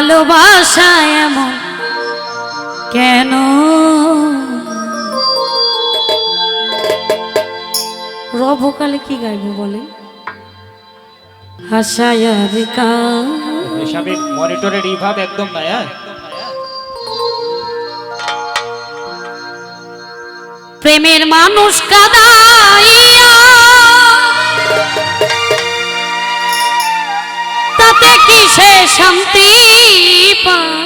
ভালোবাসা এমন কেন? রবকালে কি গাইব বলেন? হাসায়ার গান এসবে মনিটরের রিভাব একদম নাই। প্রেমের মানুষ কাদাইয়া তাতে কিসে শান্তি পায়?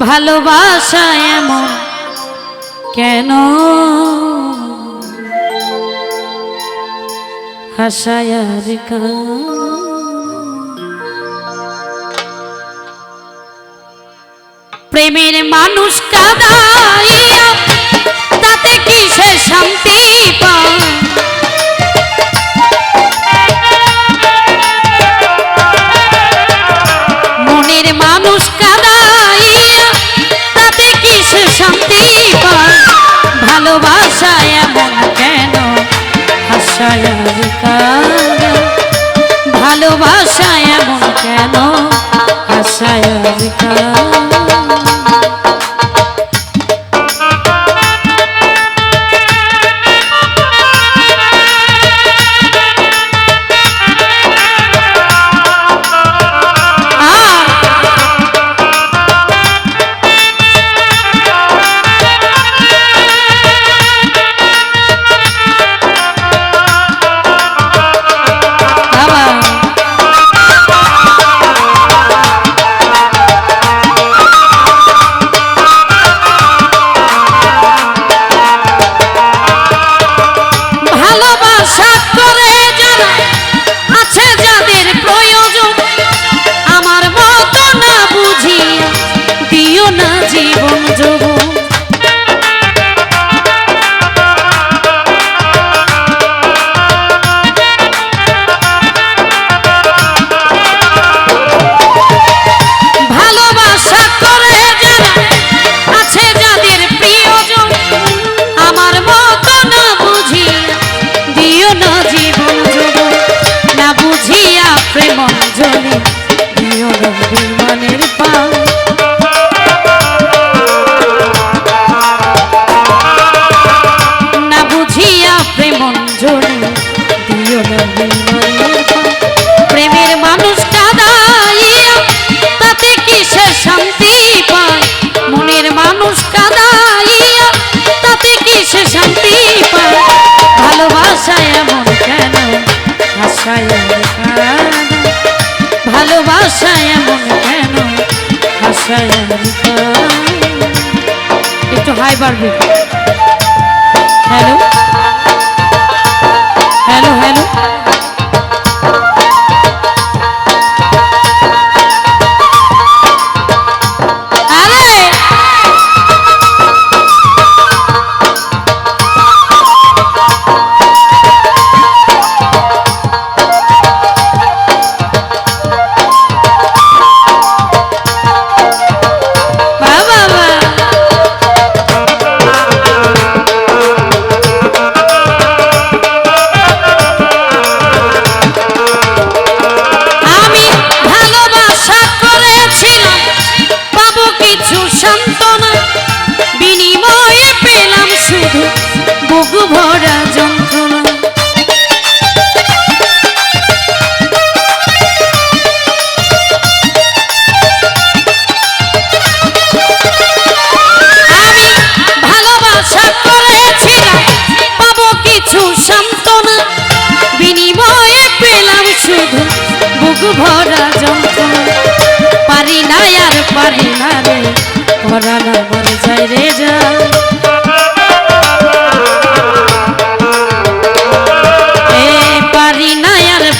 ভালোবাসা এমন কেন? হাসায়ার গান প্রেমের মানুষ কাদাইয়া তাতে কিসে শান্তি পায়? মনের মানুষ কাদাইয়া তাতে কিসে শান্তি পায়? ভালোবাসা এমন কেন? হাসায়ার গান ভালোবাসা এমন কেন? হাসায়ার গান জীবন যৌবন ভালোবাসা করে যারা আছে যাদের প্রিয়জন আমার মতো না বুঝিয়া দিও না জীবন যৌবন না বুঝিয়া প্রেম অঞ্জলি দিও না বিমানের পা প্রেমের মানুষ কাদাইয়া তাতে কিসে শান্তি পায়? মনের মানুষ কাদাইয়া তাতে কিসে শান্তি পায়? ভালোবাসা এমন কেন? হাসায়ার গান ভালোবাসা এমন কেন? হাসায়ার গান একটু হাই বাড়বে। হ্যালো হ্যালো হ্যালো বুক ভরা যন্ত্রণা আমি ভালোবাসা করেছিলাম পাবো কিছু সান্ত্বনা বিনিময়ে পেলাম শুধু বুক ভরা যন্ত্রণা পারি না আর পারি না রে পরানো মরে যায় রে যা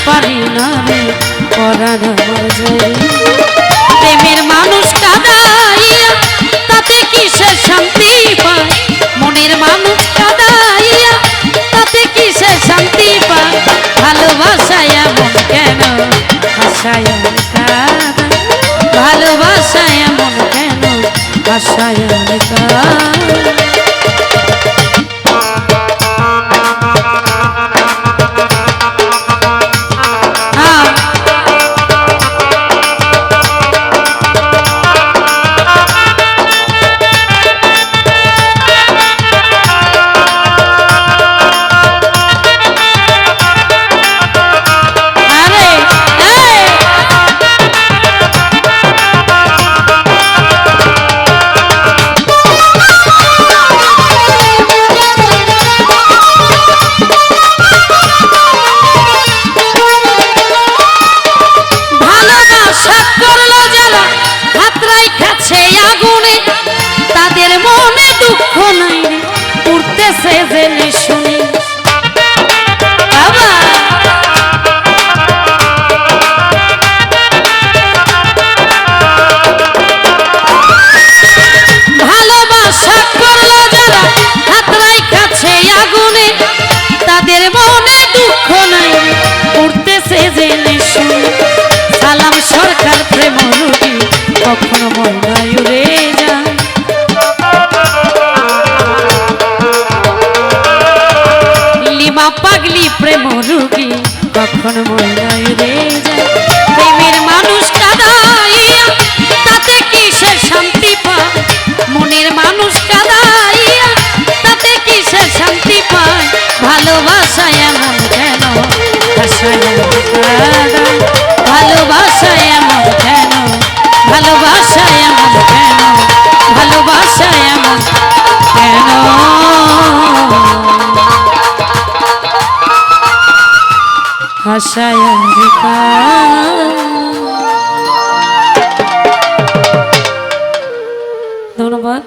পারি না রে পরানো মরে যায় প্রেমের মানুষ কাদাইয়া তাতে কিসে শান্তি পায়? মনের মানুষ কাদাইয়া তাতে কিসে শান্তি পায়? ভালোবাসা এমন কেন? হাসায়ার গান ভালোবাসা এমন কেন? হাসায়ার গান আশায় ধন্যবাদ।